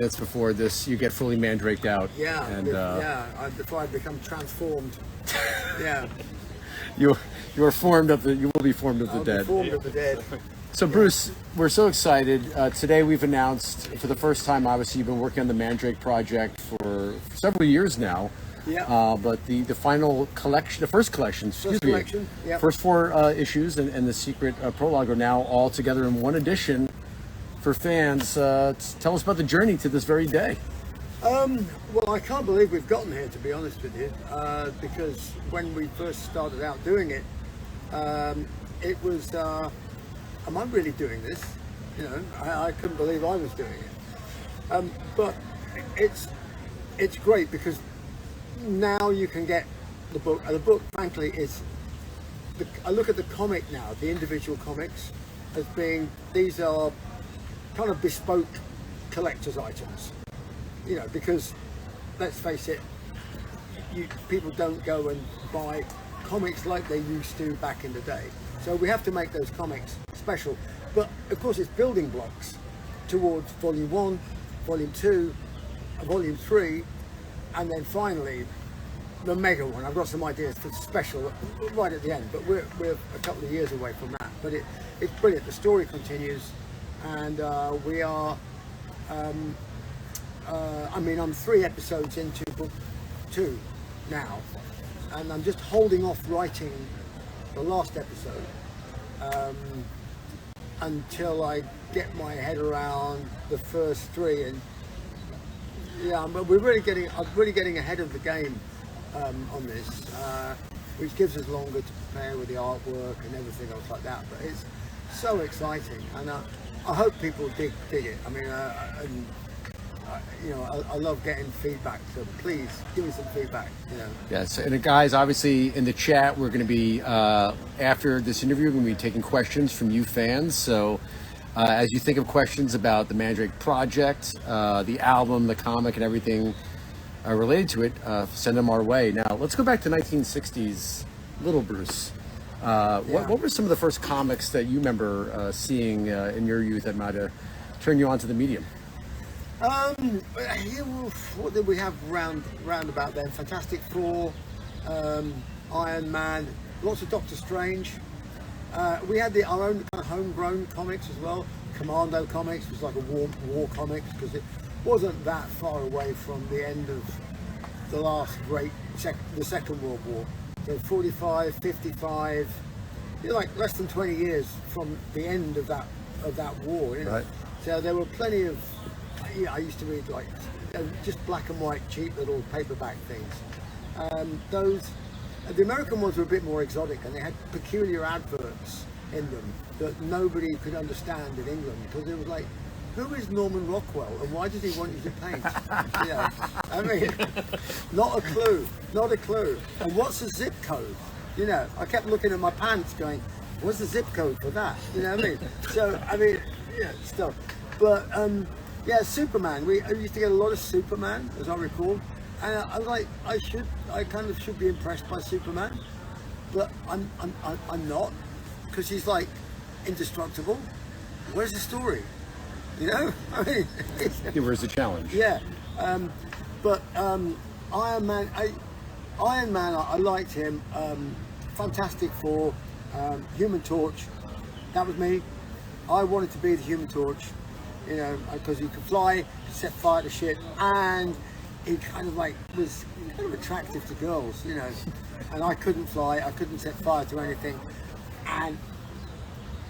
minutes before this, you get fully mandraked out. Yeah, and before I become transformed. Yeah. You will be formed of the dead. Formed of the dead. So Bruce, we're so excited. Today we've announced for the first time, obviously you've been working on the Mandrake project for several years now. Yeah. But the final collection, the first collection, Yeah. first 4 issues and the secret prologue are now all together in one edition for fans. Tell us about the journey to this very day. Well, I can't believe we've gotten here, to be honest with you, because when we first started out doing it, it was, am I really doing this? You know, I couldn't believe I was doing it. But it's great because now you can get the book. The book, frankly, is. I look at the comic now, the individual comics, as being, these are kind of bespoke collector's items. You know, because let's face it, people don't go and buy comics like they used to back in the day. So we have to make those comics special. But of course, it's building blocks towards Volume 1, Volume 2, Volume 3, and then finally the mega one. I've got some ideas for special right at the end, but we're a couple of years away from that. But it's brilliant. The story continues, and we are. I'm 3 episodes into book 2 now, and I'm just holding off writing the last episode until I get my head around the first 3. And yeah, but I'm really getting ahead of the game on this, which gives us longer to prepare with the artwork and everything else like that. But it's so exciting, and I hope people dig it. I mean, I love getting feedback, so please give me some feedback. Yes, and guys, obviously in the chat we're going to be after this interview, we're going to be taking questions from you fans. So as you think of questions about the Mandrake project, the album, the comic, and everything related to it, send them our way. Now let's go back to 1960s, Little Bruce. What were some of the first comics that you remember seeing in your youth that might have turned you onto the medium? What did we have round about then? Fantastic Four, Iron Man, lots of Doctor Strange. We had our own kind of homegrown comics as well. Commando Comics was like a war comics, because it wasn't that far away from the end of the last the Second World War. So 45, 55, like less than 20 years from the end of that war. Right. So there were plenty of. I used to read like just black and white, cheap little paperback things. The American ones were a bit more exotic, and they had peculiar adverts in them that nobody could understand in England, because it was like, who is Norman Rockwell and why does he want you to paint? I mean, not a clue. And what's a zip code? I kept looking at my pants going, what's the zip code for that? You know what I mean? So, I mean, stuff. But, Superman. I used to get a lot of Superman, as I recall. And I was like, I kind of should be impressed by Superman. But I'm not, because he's like indestructible. Where's the story? I mean, Where's the challenge? Yeah, but Iron Man, I liked him. Fantastic Four, Human Torch, that was me. I wanted to be the Human Torch, because he could fly, he could set fire to shit, and he kind of like was kind of attractive to girls, and I couldn't fly, I couldn't set fire to anything, and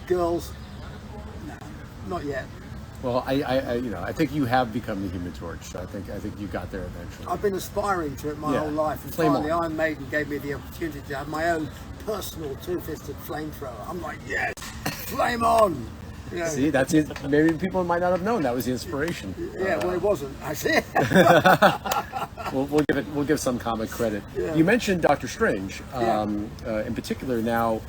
girls, no, not yet. Well, I think you have become the Human Torch. I think you got there eventually. I've been aspiring to it my whole life, and finally Iron Maiden gave me the opportunity to have my own personal two-fisted flamethrower. I'm like, yes, flame on! See, that's it. Maybe people might not have known that was the inspiration. Yeah, well, it wasn't actually. We'll give some comic credit. Yeah. You mentioned Doctor Strange, in particular. Now,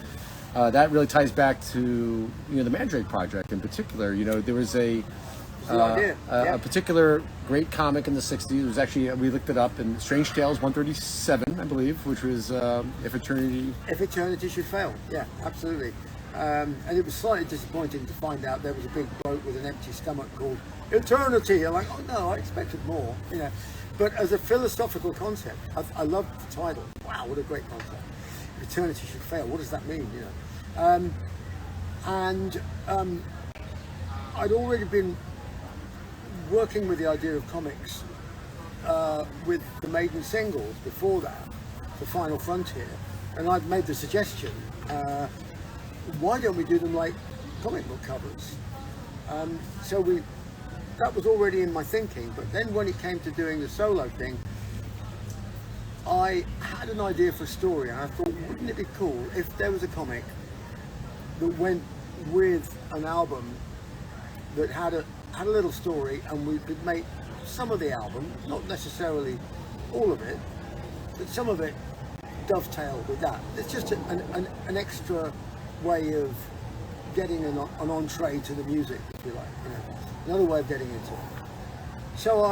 that really ties back to the Mandrake project in particular. There was a particular great comic in the 60s. It was actually, we looked it up, in Strange Tales 137, I believe, which was If Eternity Should Fail. Yeah, absolutely. And it was slightly disappointing to find out there was a big bloke with an empty stomach called eternity. I'm like, oh no, I expected more, you know. But as a philosophical concept, I love the title. Wow, what a great concept. Eternity should fail. What does that mean, you know? I'd already been working with the idea of comics with the Maiden singles before that, the Final Frontier, and I'd made the suggestion, why don't we do them like comic book covers? That was already in my thinking, but then when it came to doing the solo thing, I had an idea for a story, and I thought, wouldn't it be cool if there was a comic that went with an album that had a little story, and we could make some of the album, not necessarily all of it, but some of it dovetail with that. It's just an extra way of getting an entree to the music, if you like, you know, another way of getting into it. So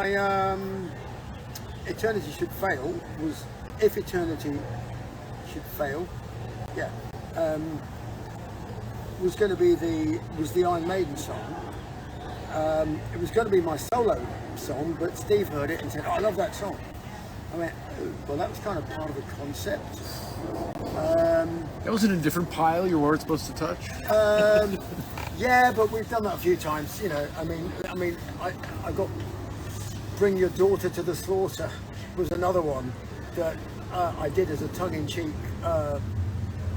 Eternity Should Fail was, if eternity should fail, yeah, was going to be the Iron Maiden song. It was going to be my solo song, but Steve heard it and said, oh, I love that song. I went, oh, well, that was kind of part of the concept. That was in a different pile you weren't supposed to touch? Yeah, but we've done that a few times, you know. I mean, I got Bring Your Daughter to the Slaughter was another one that I did as a tongue-in-cheek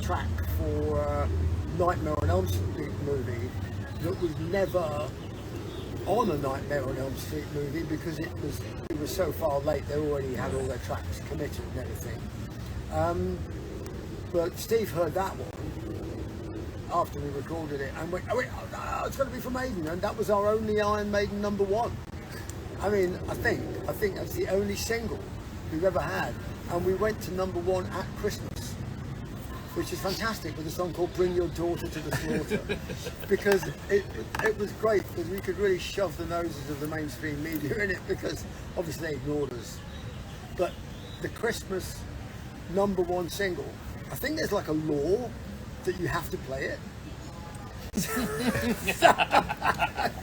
track for Nightmare on Elm Street movie that was never on a Nightmare on Elm Street movie because it was so far late. They already had all their tracks committed and everything. But Steve heard that one after we recorded it and went, oh, it's going to be for Maiden, and that was our only Iron Maiden #1. I mean, I think that's the only single we've ever had, and we went to #1 at Christmas, which is fantastic, with a song called Bring Your Daughter to the Slaughter, because it was great, because we could really shove the noses of the mainstream media in it, because obviously they ignored us. But the Christmas #1 single, I think there's like a law that you have to play it.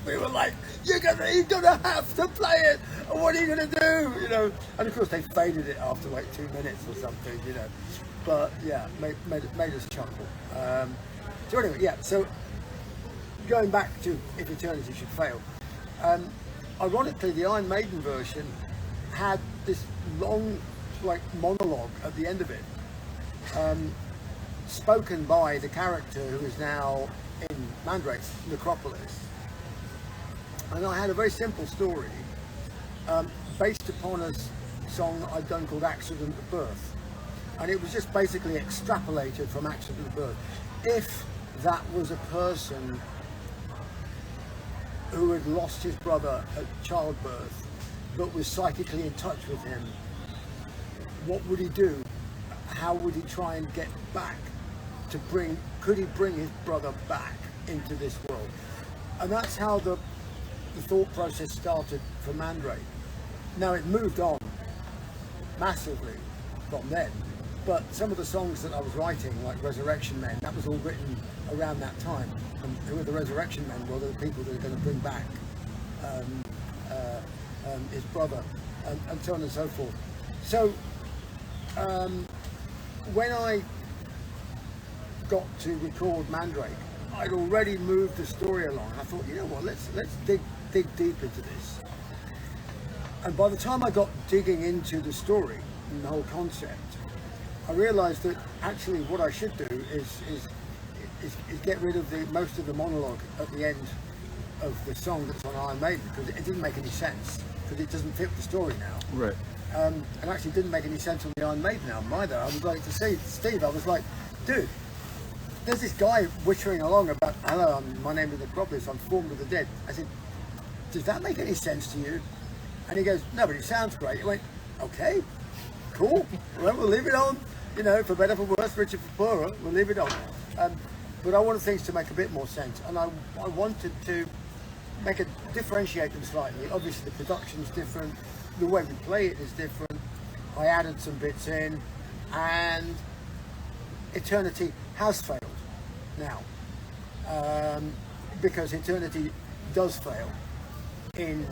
We were like, you're gonna have to play it, and what are you gonna do, you know? And of course they faded it after like 2 minutes or something, you know. But yeah, made us chuckle. So anyway, yeah, so going back to If Eternity Should Fail, ironically the Iron Maiden version had this long like monologue at the end of it, spoken by the character who is now in Mandrake, Necropolis. And I had a very simple story based upon a song I'd done called Accident of Birth. And it was just basically extrapolated from Accident of Birth. If that was a person who had lost his brother at childbirth but was psychically in touch with him, what would he do? How would he try and get back to could he bring his brother back into this world? And that's how the thought process started for Mandrake. Now it moved on massively from then, but some of the songs that I was writing, like Resurrection Men, that was all written around that time. And who are the Resurrection Men? Well, they're the people that are going to bring back his brother, and so on and so forth. So when I got to record Mandrake, I'd already moved the story along. I thought, you know what, let's dig deep into this. And by the time I got digging into the story and the whole concept, I realized that actually what I should do is get rid of most of the monologue at the end of the song that's on Iron Maiden, because it didn't make any sense, because it doesn't fit the story now. Right. And actually didn't make any sense on the Iron Maiden album either. I was like, to say to Steve, I was like, dude, there's this guy whittering along about, hello, my name is Necropolis, I'm formed of the dead. I said, does that make any sense to you? And he goes, no, but it sounds great. I went, okay, cool, well, we'll leave it on, you know, for better, for worse, richer, for poorer, we'll leave it on. But I wanted things to make a bit more sense, and I wanted to differentiate them slightly. Obviously the production's different, the way we play it is different. I added some bits in, and Eternity has failed now, because Eternity does fail in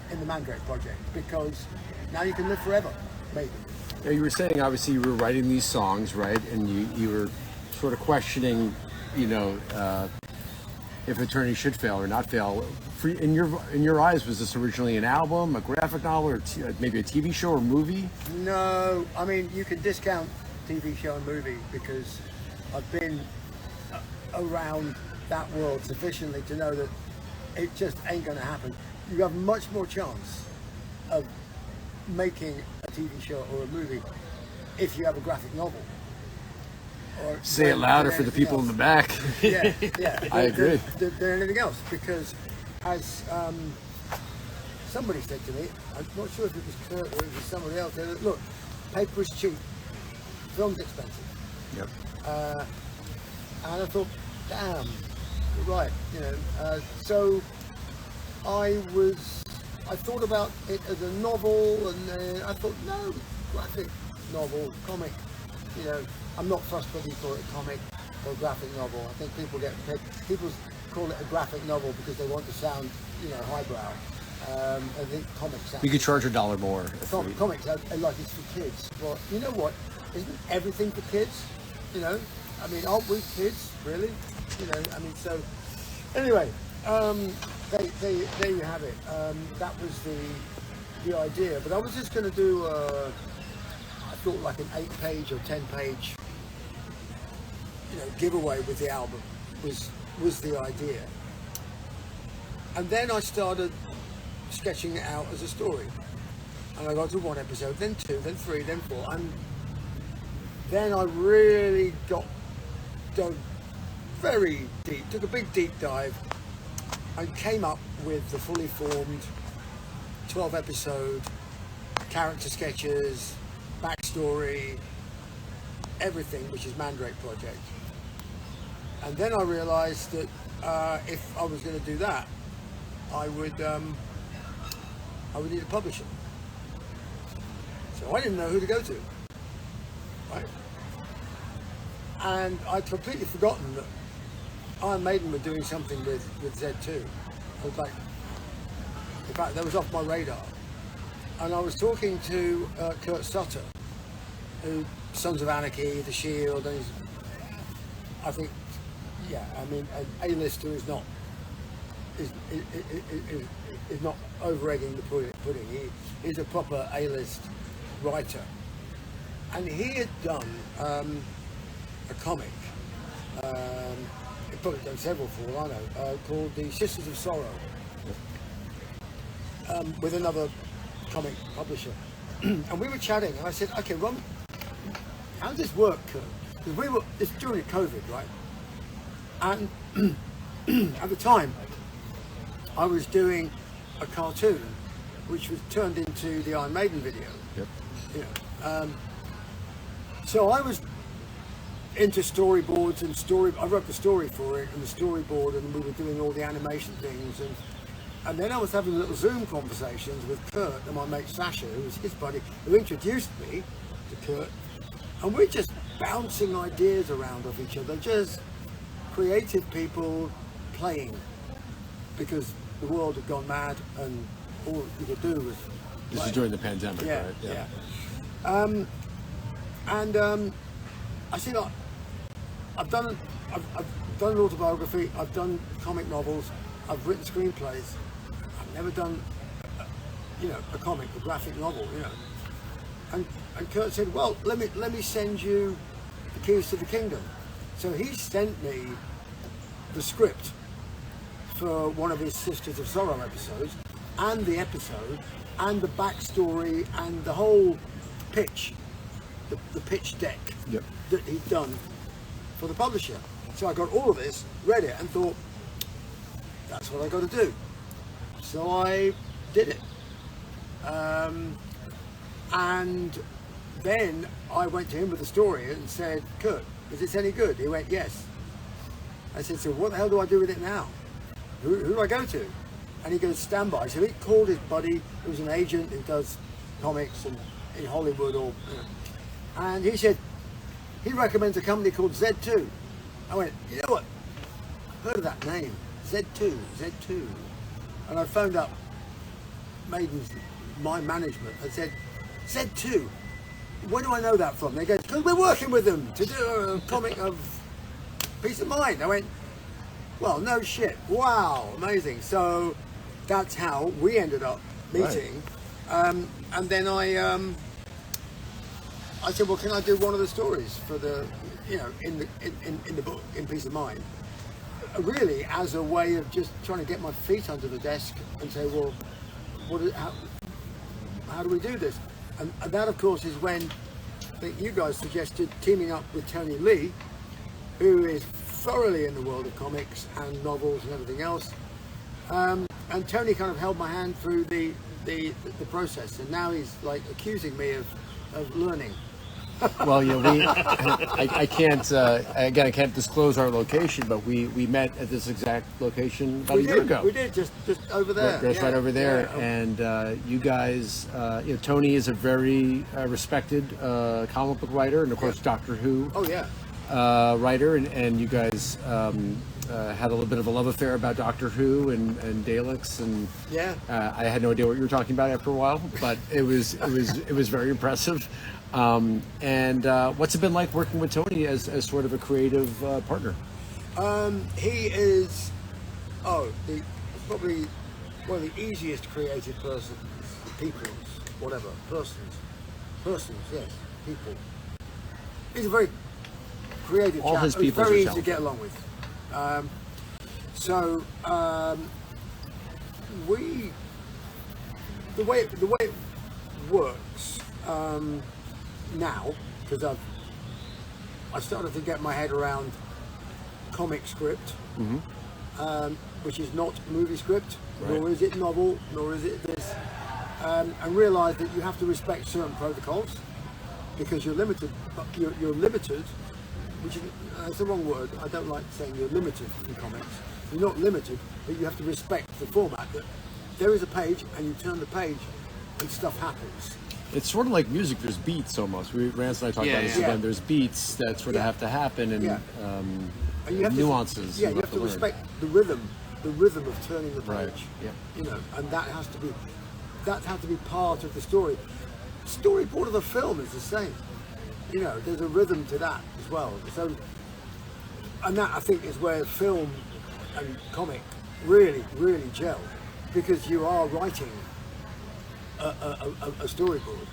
the Mandrake project, because now you can live forever, maybe. Yeah, you were saying obviously you were writing these songs, right? And you were sort of questioning, if Eternity should fail or not fail. In your eyes, was this originally an album, a graphic novel, or maybe a TV show or movie? No, I mean, you can discount TV show and movie because I've been around that world sufficiently to know that it just ain't going to happen. You have much more chance of making a TV show or a movie if you have a graphic novel. Or Say it louder for the people in the back. Yeah. I agree. Than anything else, because as somebody said to me, I'm not sure if it was Kurt or it was somebody else, they said, look, paper is cheap, film's expensive. Yep. And I thought, damn, you're right, so I thought about it as a novel, and then I thought, no, graphic novel, comic, I'm not fussed whether you call it a comic or a graphic novel. I think people call it a graphic novel because they want to sound, highbrow. I think comics sound... You could charge $1 more. Comics are like it's for kids. Well, you know what? Isn't everything for kids? I mean, aren't we kids, really? So... Anyway, there you have it. That was the idea. But I was just going to do, I thought like an 8-page or 10-page, giveaway with the album was the idea. And then I started sketching it out as a story. And I got to 1 episode, then 2, then 3, then 4. And then I really dug very deep, took a big deep dive, and came up with the fully formed 12-episode character sketches, backstory, everything, which is Mandrake Project. And then I realised that if I was going to do that, I would need a publisher. So I didn't know who to go to, right? And I'd completely forgotten that Iron Maiden were doing something with Z2. I was like, in fact, that was off my radar. And I was talking to Kurt Sutter, who Sons of Anarchy, The Shield, and he's, I think, an A-lister is not over-egging the pudding. He's a proper A-list writer, and he had done a comic. He'd probably done several for all I know, called The Sisters of Sorrow, with another comic publisher. And we were chatting, and I said, "Okay, Ron, how does this work, Kurt?" Because it's during COVID, right? And at the time, I was doing a cartoon, which was turned into the Iron Maiden video. Yep. So I was into storyboards and I wrote the story for it and the storyboard, and we were doing all the animation things, and then I was having little Zoom conversations with Kurt and my mate Sasha, who was his buddy, who introduced me to Kurt, and we're just bouncing ideas around off each other, just creative people playing, because the world had gone mad and all you could do was This is during the pandemic, yeah, right? Yeah. I see, like, I've done an autobiography, I've done comic novels, I've written screenplays. I've never done, a comic, a graphic novel, And Kurt said, well, let me send you the keys to the kingdom. So he sent me the script for one of his Sisters of Sorrow episodes, and the episode, and the backstory, and the whole pitch, the pitch deck that he'd done for the publisher. So I got all of this, read it, and thought, that's what I got to do. So I did it. And then I went to him with the story and said, Kurt, is this any good? He went, yes. I said, so what the hell do I do with it now? Who do I go to? And he goes, stand by. So he called his buddy, who's an agent who does comics and in Hollywood, and he said, he recommends a company called Z2. I went, you know what? I've heard of that name, Z2. And I phoned up Maiden's my management and said, Z2, where do I know that from? They go, because we're working with them to do a comic of Peace of Mind. I went, well, no shit. Wow, amazing. So that's how we ended up meeting. Right. And then I said, well, can I do one of the stories for the, in the book, in Peace of Mind? Really, as a way of just trying to get my feet under the desk and say, well, how do we do this? And that, of course, is when I think you guys suggested teaming up with Tony Lee, who is thoroughly in the world of comics and novels and everything else. And Tony kind of held my hand through the process, and now he's like accusing me of learning. Well, I can't I can't disclose our location, but we met at this exact location about a year ago. We did just over there. Just right over there, and you guys, Tony is a very respected comic book writer, and of course Doctor Who. Oh yeah. Writer, and you guys had a little bit of a love affair about Doctor Who and Daleks, and I had no idea what you were talking about after a while, but it was very impressive. And what's it been like working with Tony as sort of a creative partner? He is probably one of the easiest creative persons, people. He's a very creative All chap. his people very are easy to get along with. The way it works now, because I started to get my head around comic script, which is not movie script, nor is it novel, nor is it this, and realize that you have to respect certain protocols because you're limited. You're limited. Which is that's the wrong word. I don't like saying you're limited in comics. You're not limited, but you have to respect the format. That there is a page, and you turn the page, and stuff happens. It's sort of like music. There's beats almost. Rance and I talked about this again. There's beats that sort of have to happen, and you have nuances. You have to respect the rhythm of turning the page. Right. Yeah. And that has to be part of the story. The storyboard of the film is the same. There's a rhythm to that as well. So, and that I think is where film and comic really, really gel, because you are writing a storyboard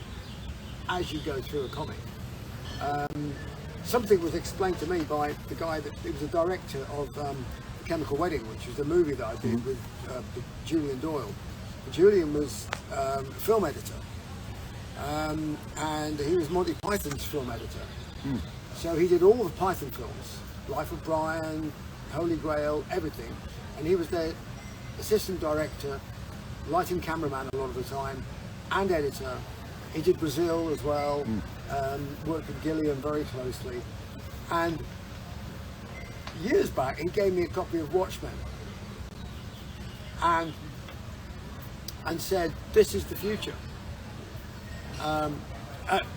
as you go through a comic. Something was explained to me by the guy that was a director of The Chemical Wedding, which was the movie that I did with Julian Doyle. Julian was a film editor. And he was Monty Python's film editor. So he did all the Python films, Life of Brian, Holy Grail, everything. And he was their assistant director, lighting cameraman a lot of the time, and editor. He did Brazil as well, worked with Gilliam very closely. And years back, he gave me a copy of Watchmen and said, this is the future.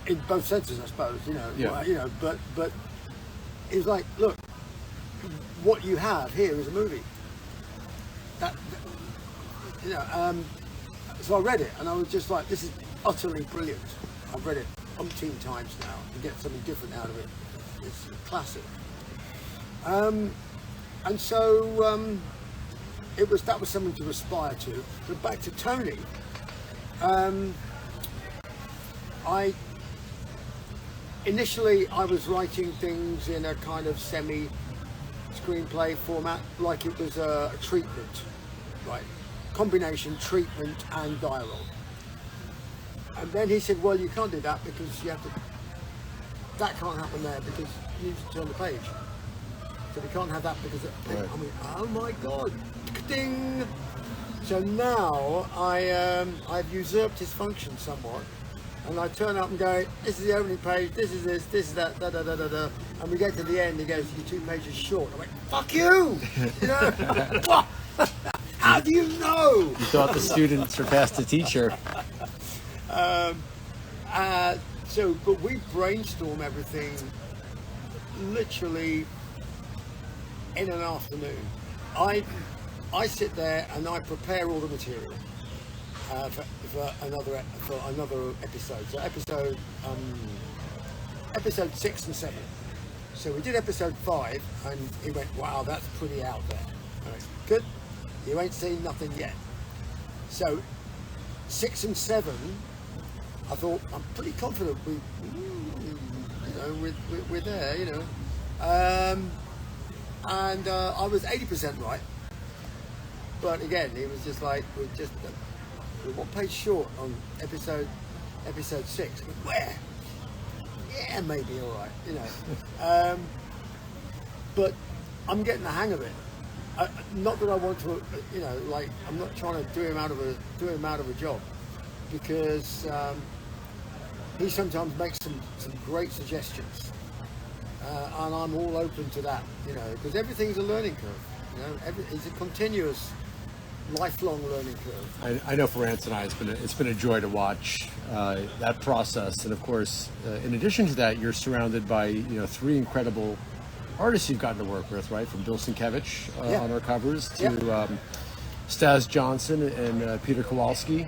In both senses, I suppose, but it's like, look, what you have here is a movie. So I read it and I was just like, this is utterly brilliant. I've read it umpteen times now and get something different out of it. It's a classic. And so that was something to aspire to. But back to Tony. Initially I was writing things in a kind of semi-screenplay format, like it was a treatment, right? Combination treatment and dialogue. And then he said, well, you can't do that because that can't happen there because you need to turn the page. So we can't have that because I mean, oh my God, ding! So now I've usurped his function somewhat. And I turn up and go, this is the opening page, this is this is that, da da da da da. And we get to the end, he goes, you're 2 pages short. I went, fuck you! What? How do you know? You thought the student surpassed the teacher. But we brainstorm everything literally in an afternoon. I sit there and I prepare all the material. for another episode. So episode 6 and 7. So we did episode 5, and he went, "Wow, that's pretty out there." I went, "Good, you ain't seen nothing yet." So 6 and 7, I thought, I'm pretty confident we're there, and I was 80% right. But again, it was just like we're 1 page short on episode 6. Where? Yeah, maybe all right, but I'm getting the hang of it. Not that I want to, I'm not trying to do him out of a job, because he sometimes makes some great suggestions, and I'm all open to that, because everything's a learning curve. It's a continuous, lifelong learning curve. I know for Rance and I, it's been a joy to watch that process, and of course, in addition to that, you're surrounded by 3 incredible artists you've gotten to work with, right? From Bill Sienkiewicz on our covers to Stas Johnson and Peter Kowalski,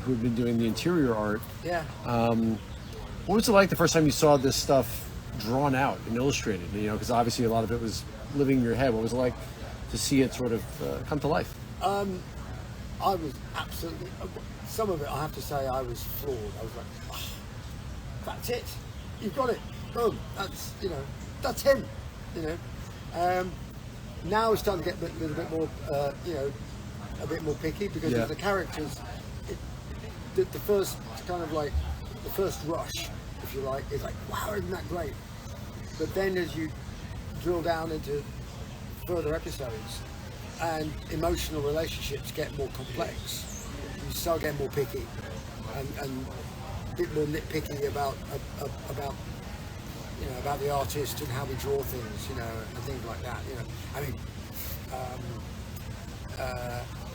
who've been doing the interior art. Yeah. What was it like the first time you saw this stuff drawn out and illustrated? Because obviously a lot of it was living in your head. What was it like to see it sort of come to life? I was absolutely. Some of it, I have to say, I was floored. I was like, oh, "That's it. You've got it. Boom. That's him." Now it's starting to get a little bit more, a bit more picky, because of the characters. The first kind of like the first rush, if you like, is like, "Wow, isn't that great?" But then as you drill down into further episodes, and emotional relationships get more complex, you start getting more picky and a bit more nitpicky about the artist and how we draw things, and things like that.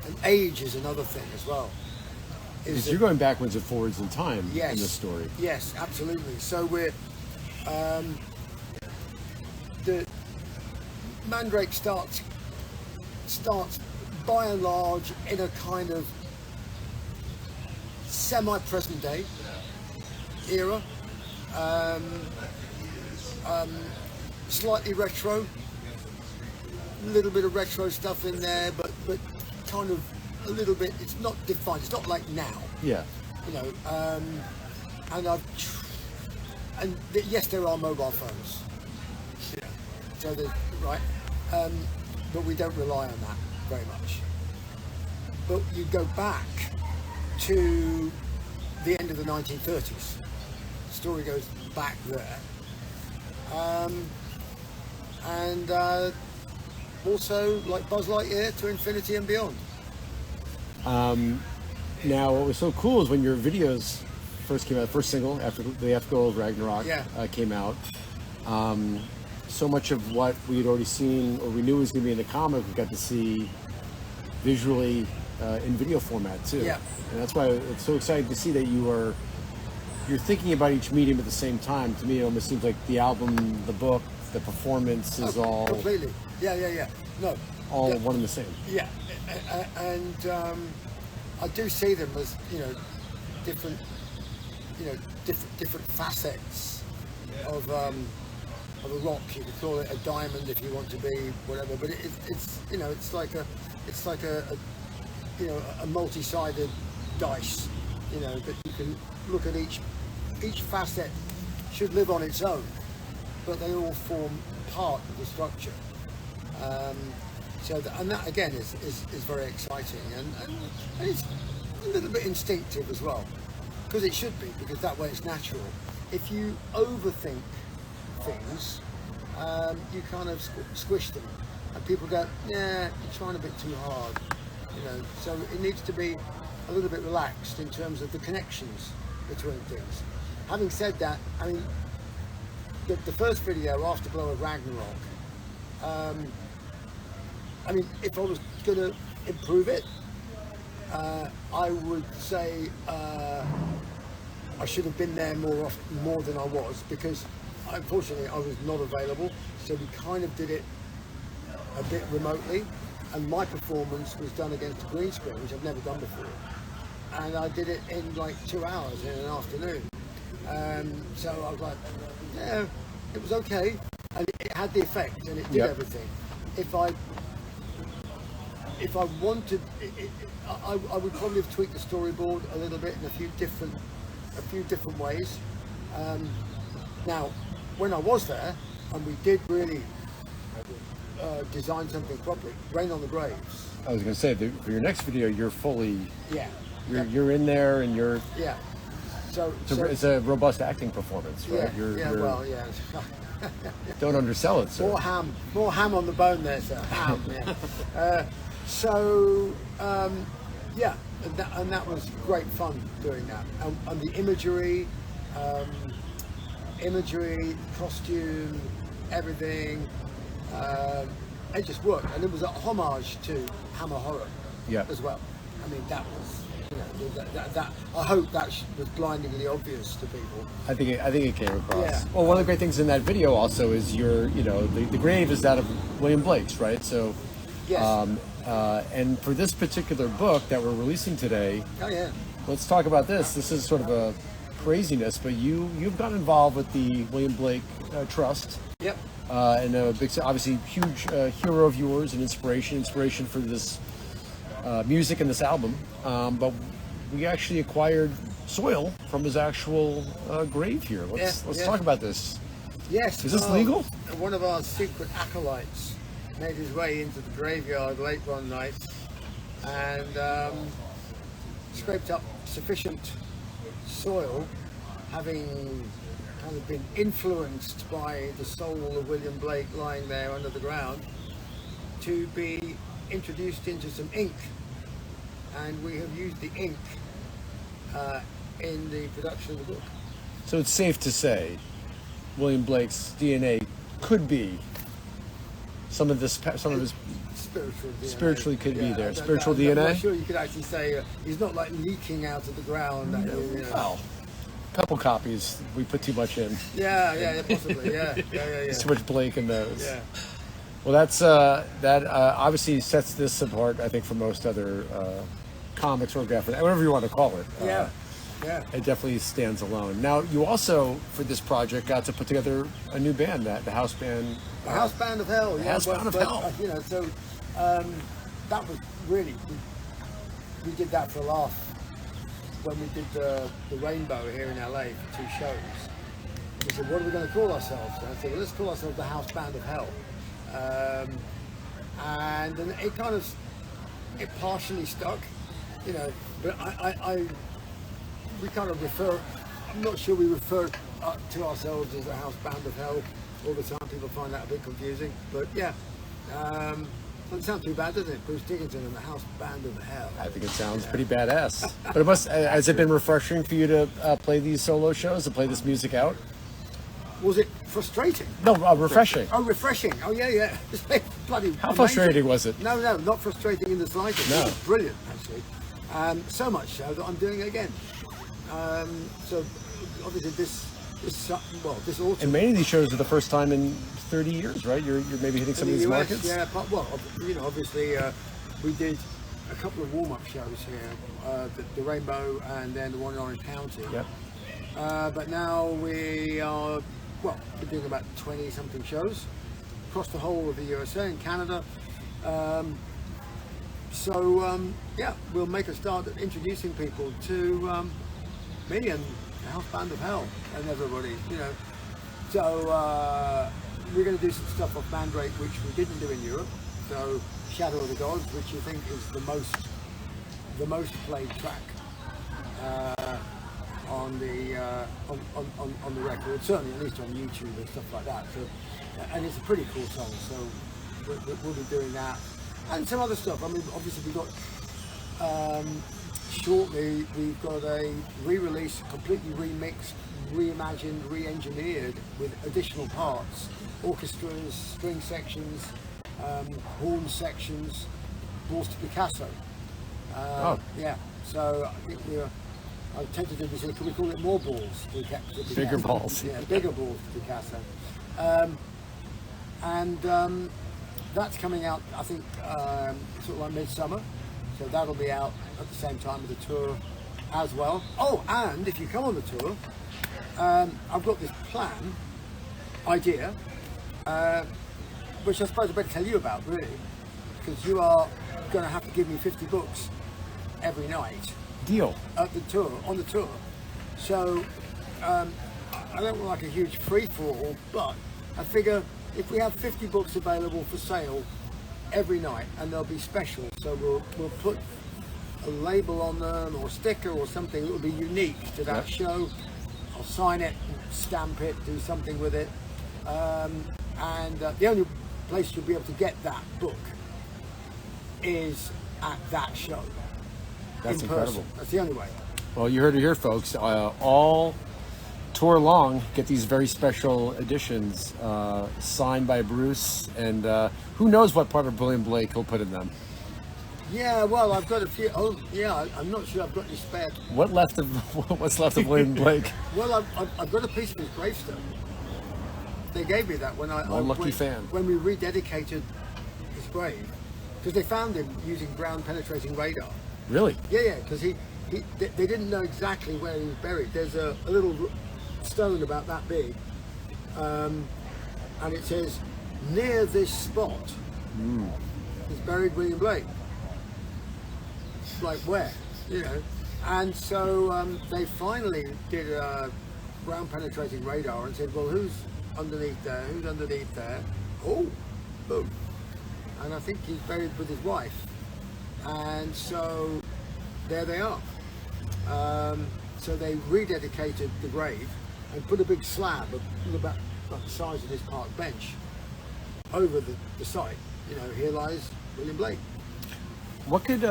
And age is another thing as well. Because you're going backwards and forwards in time in this story. Yes, absolutely. So we're the Mandrake starts by and large in a kind of semi-present day era, slightly retro, a little bit of retro stuff in there, but kind of a little bit. It's not defined. It's not like now. Yeah. Yes, there are mobile phones. Yeah. So right. But we don't rely on that very much. But you go back to the end of the 1930s. The story goes back there. And also like Buzz Lightyear to infinity and beyond. Now, what was so cool is when your videos first came out, first single after the F-Goal of Ragnarok came out, so much of what we had already seen or we knew was going to be in the comic, we got to see visually in video format too. Yeah. And that's why it's so exciting to see that you're thinking about each medium at the same time. To me, it almost seems like the album, the book, the performance is all completely. Yeah. No. All one and the same. Yeah, and I do see them as different, different facets of a rock. You could call it a diamond if you want to be whatever, but it's like a multi-sided dice. That you can look at each facet should live on its own, but they all form part of the structure. And that again is very exciting, and it's a little bit instinctive as well, because it should be, because that way it's natural. If you overthink things, you kind of squish them, and people go, "Yeah, you're trying a bit too hard," So it needs to be a little bit relaxed in terms of the connections between things. Having said that, I mean, the first video, Afterglow of Ragnarok. If I was going to improve it, I would say I should have been there more than I was, because unfortunately I was not available. So we kind of did it a bit remotely, and my performance was done against a green screen, which I've never done before. and I did it in like 2 hours in an afternoon. So I was like, yeah, it was okay, and it had the effect, and it did everything. If I wanted, I would probably have tweaked the storyboard a little bit in a few different ways. Now, when I was there, and we did really design something properly, Rain on the Graves. I was going to say, for your next video, you're fully, Yeah. you're in there, and you're, Yeah. So it's a robust acting performance, right? Yeah. Well, yeah. Don't undersell it, sir. More ham on the bone there, sir. Ham. Yeah. And that was great fun doing that. And the imagery, costume, everything, it just worked. And it was a homage to Hammer Horror as well. I mean, that was, that I hope that was blindingly obvious to people. I think it came across. Yeah. Well, one of the great things in that video also is the grave is that of William Blake's, right? So, Yes. and for this particular book that we're releasing today, Oh yeah. let's talk about this. This is sort of a craziness, but you've got involved with the William Blake Trust. Yep. And a big, obviously huge hero of yours and inspiration for this music and this album. But we actually acquired soil from his actual grave here. Let's talk about this. Yes. Is this legal? One of our secret acolytes made his way into the graveyard late one night and scraped up sufficient soil, having kind of been influenced by the soul of William Blake lying there under the ground, to be introduced into some ink. And we have used the ink in the production of the book. So it's safe to say William Blake's DNA could be some of his spiritually could be there. Spiritual DNA. I'm not sure you could actually say he's not like leaking out of the ground. Well, a couple copies we put too much in. Yeah, possibly. Yeah. There's too much Blake in those. Yeah. Well, that obviously sets this apart, I think, from most other comics or graphic, whatever you want to call it. Yeah. It definitely stands alone. Now, you also, for this project, got to put together a new band, the house band. The House Band of Hell. House Band of Hell. So that was really, we did that for a laugh when we did the Rainbow here in LA for 2 shows. We said, what are we going to call ourselves? And I said, well, let's call ourselves the House Band of Hell. And then it partially stuck, but we kind of refer, I'm not sure we refer to ourselves as the House Band of Hell all the time. People find that a bit confusing, but yeah, doesn't sound too bad, does it? Bruce Dickinson and the House Band of Hell. I think it sounds pretty badass. But it has it been refreshing for you to play these solo shows, to play this music out? Was it frustrating? No, refreshing. Oh, refreshing. Oh, yeah. Bloody How amazing. Frustrating was it? No, not frustrating in the slightest. No. It was brilliant, actually. So much so that I'm doing it again. So obviously this autumn. And many of these shows are the first time in 30 years, right? You're maybe hitting some of these markets. Yeah, obviously we did a couple of warm-up shows here, the Rainbow and then the one in Orange County. Yep. But now we are, we're doing about 20-something shows across the whole of the USA and Canada. We'll make a start at introducing people to me and the House Band of Hell and everybody, So we're going to do some stuff off Mandrake, which we didn't do in Europe. So Shadow of the Gods, which I think is the most played track on the record, certainly at least on YouTube and stuff like that. So, and it's a pretty cool song. So we'll be doing that and some other stuff. I mean, obviously we've got. Shortly, we've got a re-release, completely remixed, reimagined, re-engineered with additional parts, orchestras, string sections, horn sections, balls to Picasso. Yeah, so I think I tentatively say, can we call it more balls to Picasso? Bigger balls. Yeah, bigger balls to Picasso. That's coming out, I think, sort of like midsummer. So that'll be out at the same time as the tour as well. Oh, and if you come on the tour, I've got this idea, which I suppose I better tell you about, really, because you are going to have to give me 50 books every night. Deal. On the tour. So I don't want like a huge free-for-all, but I figure if we have 50 books available for sale every night, and they'll be special, so we'll put a label on them or a sticker or something that will be unique to that show. I'll sign it, stamp it, do something with it, and the only place you'll be able to get that book is at that show. That's in incredible. person. That's the only way. Well, you heard it here, folks. All tour long, get these very special editions signed by Bruce, and who knows what part of William Blake he'll put in them. Yeah, well, I've got a few. Oh, yeah, I'm not sure I've got any spare. What's left of William Blake? Well, I've got a piece of his gravestone. They gave me that when lucky fan. When we rededicated his grave, because they found him using ground penetrating radar. Really? Yeah, because they didn't know exactly where he was buried. There's a little stone about that big, and it says, near this spot is buried William Blake. Like where, and so they finally did a ground penetrating radar and said, well, who's underneath there, oh, boom, and I think he's buried with his wife, and so there they are. So they rededicated the grave and put a big slab about the size of this park bench over the site. Here lies William Blake. What could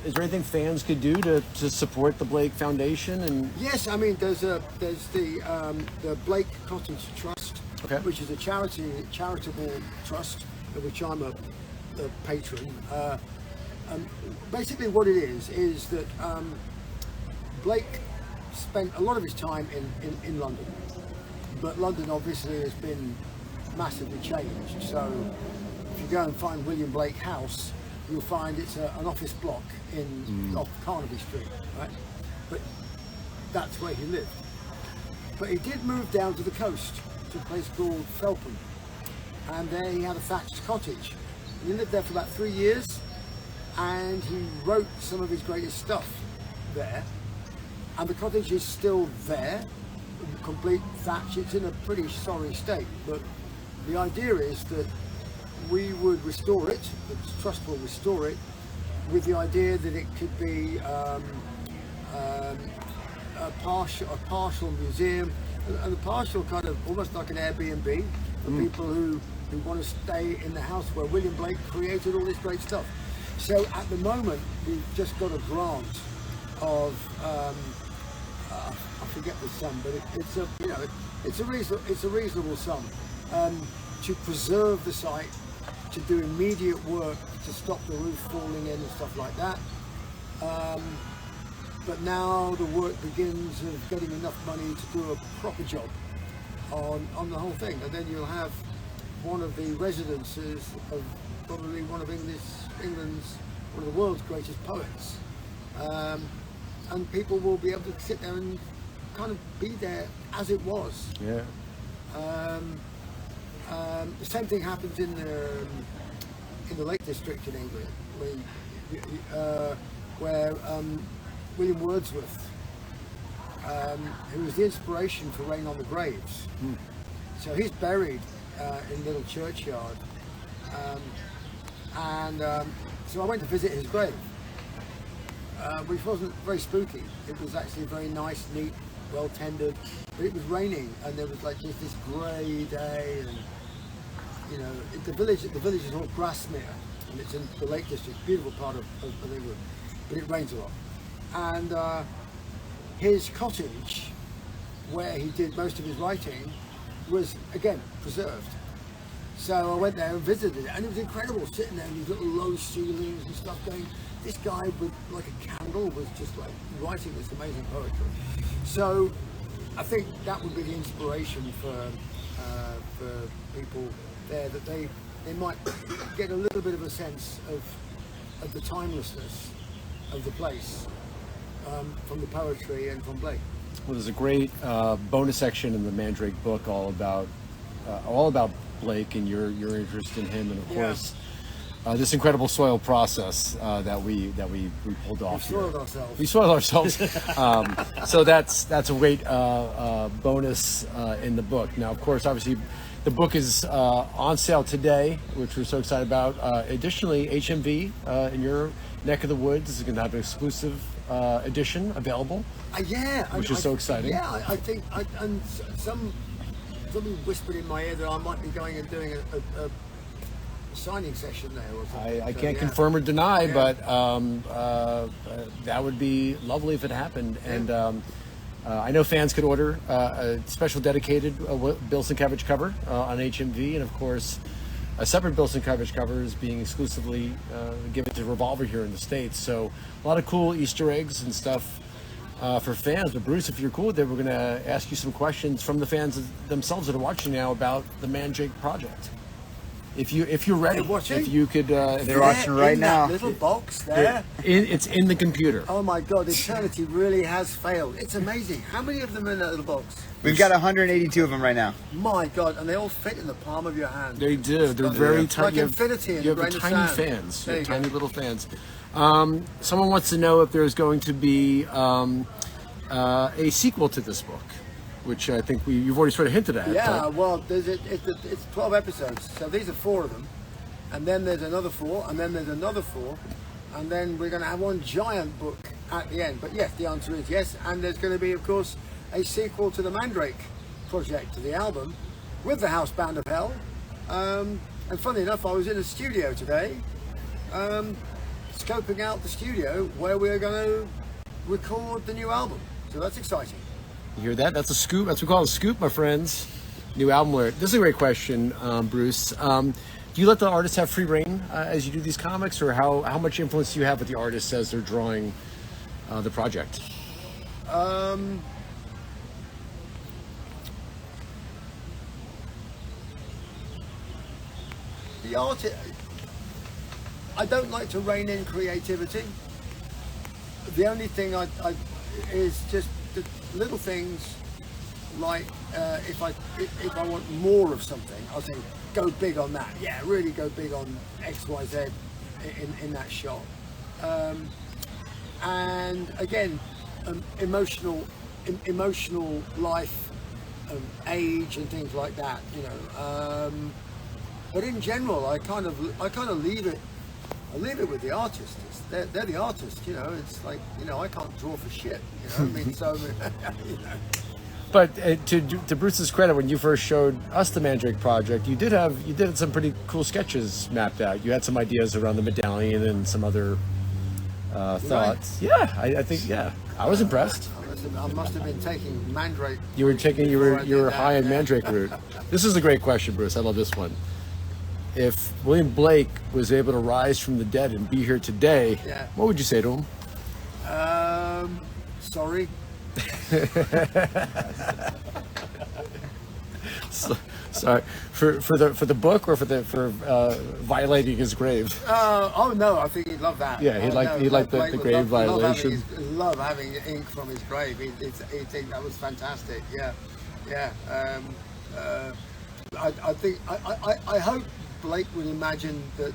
is there anything fans could do to support the Blake Foundation? And yes, I mean there's the Blake Cottage Trust, which is a charitable trust of which I'm a patron. Basically, what it is that Blake spent a lot of his time in London, but London obviously has been massively changed. So if you go and find William Blake House, you'll find it's an office block off Carnaby Street, right? But that's where he lived. But he did move down to the coast to a place called Felpham, and there he had a thatched cottage. He lived there for about 3 years, and he wrote some of his greatest stuff there. And the cottage is still there, complete thatch. It's in a pretty sorry state, but the idea is that we would restore it, the trust will restore it, with the idea that it could be a partial museum, and a partial kind of almost like an Airbnb for people who want to stay in the house where William Blake created all this great stuff. So at the moment we've just got a grant of I forget the sum, but it's a reasonable sum to preserve the site, to do immediate work to stop the roof falling in and stuff like that. But now the work begins of getting enough money to do a proper job on the whole thing, and then you'll have one of the residences of probably one of one of the world's greatest poets, and people will be able to sit there and kind of be there as it was. Yeah. The same thing happens in the Lake District in England, where William Wordsworth, who was the inspiration for Rain on the Graves. So he's buried in a little churchyard, so I went to visit his grave, which wasn't very spooky. It was actually very nice, neat, well tended, but it was raining and there was like just this grey day, and the village is all Grasmere, and it's in the Lake District, beautiful part of England, but it rains a lot. And his cottage, where he did most of his writing, was again preserved. So I went there and visited it, and it was incredible sitting there in these little low ceilings and stuff going, this guy with like a candle was just like writing this amazing poetry. So I think that would be the inspiration for people there, that they might get a little bit of a sense of the timelessness of the place, from the poetry and from Blake. Well, there's a great bonus section in the Mandrake book all about Blake and your interest in him, and of course this incredible soil process that we pulled off. We soiled ourselves. We soiled ourselves. So that's a great bonus in the book. Now, of course, obviously, the book is on sale today, which we're so excited about. Additionally, HMV in your neck of the woods is going to have an exclusive edition available. Which is so exciting. Yeah, I think, and somebody whispered in my ear that I might be going and doing a signing session there or something. I can't confirm or deny, but that would be lovely if it happened. And I know fans could order a special dedicated Bill Sienkiewicz cover on HMV, and of course, a separate Bill Sienkiewicz cover is being exclusively given to Revolver here in the States. So a lot of cool Easter eggs and stuff for fans. But Bruce, if you're cool with it, we're going to ask you some questions from the fans themselves that are watching now about the Mandrake project. If you're ready, if you could, they're watching right now. That little box there. It's in the computer. Oh my God! Eternity really has failed. It's amazing. How many of them are in that little box? We've got 182 of them right now. My God, and they all fit in the palm of your hand. They do. They're very tiny. Like infinity. You have tiny fans. You have tiny little fans. Someone wants to know if there's going to be a sequel to this book, which I think you've already sort of hinted at. Yeah, well, it's 12 episodes, so these are 4 of them, and then there's another 4, and then there's another 4, and then we're going to have one giant book at the end. But yes, the answer is yes, and there's going to be, of course, a sequel to the Mandrake project, to the album, with the Housebound of Hell. And funny enough, I was in a studio today, scoping out the studio where we're going to record the new album. So that's exciting. You hear that? That's a scoop. That's what we call a scoop, my friends. New album. This is a great question, Bruce. Do you let the artists have free reign as you do these comics, or how much influence do you have with the artists as they're drawing the project? The artist, I don't like to rein in creativity. The only thing I is just the little things, like if I want more of something, I'll say go big on that. Yeah, really go big on X, Y, Z in that shot. And again, emotional life, age, and things like that. You know. But in general, I kind of leave it. I leave it with the artist. They're the artist, you know. It's like, you know, I can't draw for shit, you know. I mean, so you know. But to Bruce's credit, when you first showed us the Mandrake project, you did some pretty cool sketches mapped out. You had some ideas around the medallion and some other thoughts. Right. Yeah, I think I was impressed. I must have been taking Mandrake. You were high on Mandrake route. This is a great question, Bruce. I love this one. If William Blake was able to rise from the dead and be here today, what would you say to him? Sorry. Sorry for the book, or for violating his grave. Oh no, I think he'd love that. Yeah, he'd like the grave violation. Love having ink from his grave. He'd think that was fantastic. Yeah. I think I hope Blake would imagine that.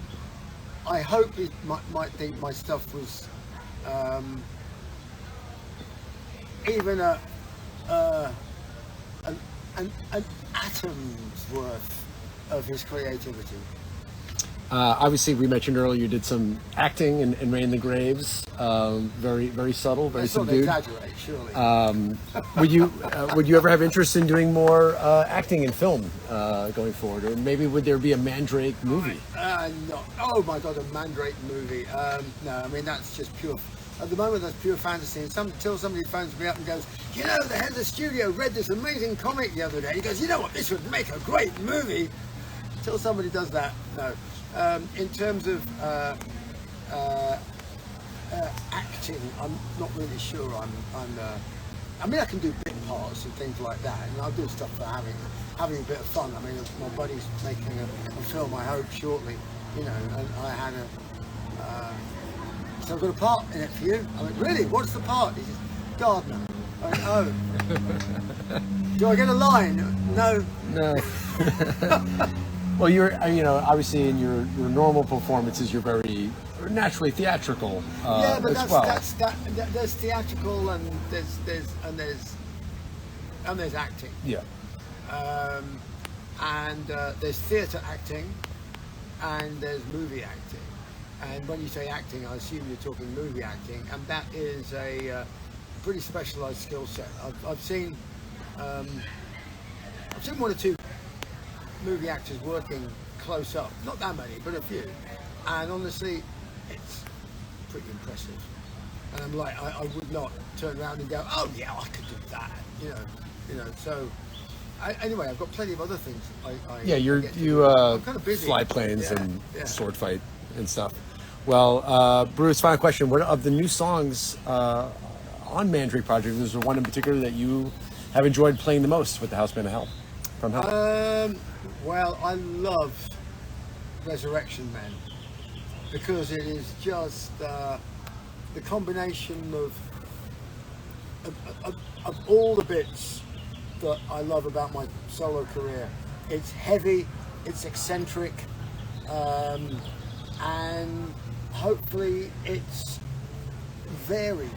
I hope he might think my stuff was even an atom's worth of his creativity. Obviously, we mentioned earlier you did some acting in Rain in the Graves. Very, very subtle, very subdued. Exaggerate, surely. Would you ever have interest in doing more acting in film going forward, or maybe would there be a Mandrake movie? No. Oh my God, a Mandrake movie. No, I mean that's just pure. At the moment, that's pure fantasy. Until somebody phones me up and goes, you know, the head of the studio read this amazing comic the other day. He goes, you know what, this would make a great movie. Until somebody does that, no. In terms of acting, I'm not really sure. I mean, I can do bit parts and things like that, and I'll do stuff for having a bit of fun. I mean, my buddy's making a film, I hope, shortly. You know, and I had so I've got a part in it for you. I went, really? What's the part? He says, gardener. I went, oh. Do I get a line? No. No. Well, obviously in your normal performances, you're very naturally theatrical Yeah, but as well. there's theatrical and there's acting. Yeah. And there's theatre acting and there's movie acting. And when you say acting, I assume you're talking movie acting, and that is a pretty specialised skill set. I've seen one or two movie actors working close up, not that many, but a few, and honestly, it's pretty impressive. And I'm like, I would not turn around and go, oh yeah, I could do that, you know. So anyway, I've got plenty of other things. I'm kind of busy. Fly planes and sword fight and stuff. Well, Bruce, final question: what of the new songs on Mandrake Project? Is there one in particular that you have enjoyed playing the most with the House Band of Hell? From Hell? Well, I love Resurrection Men because it is just the combination of all the bits that I love about my solo career. It's heavy, it's eccentric, and hopefully it's varied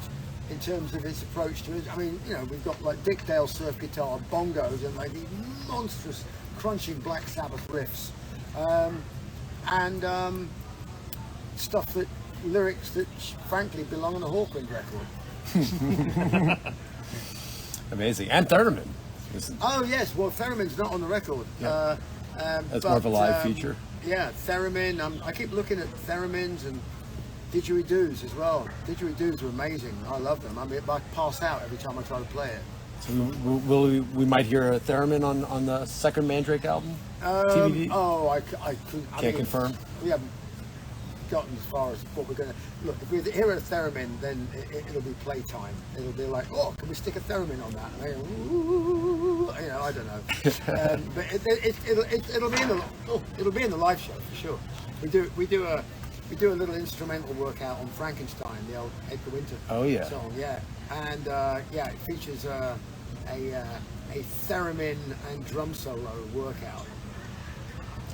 in terms of its approach to it. I mean, we've got like Dick Dale surf guitar, bongos, and like these monstrous crunching Black Sabbath riffs, and stuff lyrics that frankly belong on a Hawkwind record. Amazing. And Theremin. Oh yes, well Theremin's not on the record. Yeah. That's more of a live feature. Yeah, Theremin. I keep looking at Theremins and didgeridoos as well. Didgeridoos are amazing. I love them. I mean, I pass out every time I try to play it. So we might hear a Theremin on the second Mandrake album? TBD? Oh, I can't confirm. We haven't gotten as far as what we're going to look. If we hear a Theremin, then it'll be playtime. It'll be like, oh, can we stick a Theremin on that? And they go, ooh, I don't know. But it'll be in the live show for sure. We do a little instrumental workout on Frankenstein, the old Edgar Winter song. Yeah, and it features a theremin and drum solo workout.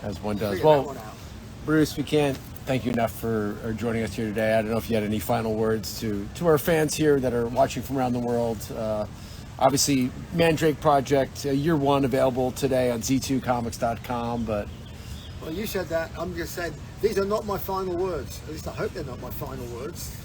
As one does. Well, Bruce, we can't thank you enough for joining us here today. I don't know if you had any final words to our fans here that are watching from around the world. Obviously, Mandrake Project, year one, available today on z2comics.com. But well, you said that. I'm just saying these are not my final words. At least I hope they're not my final words.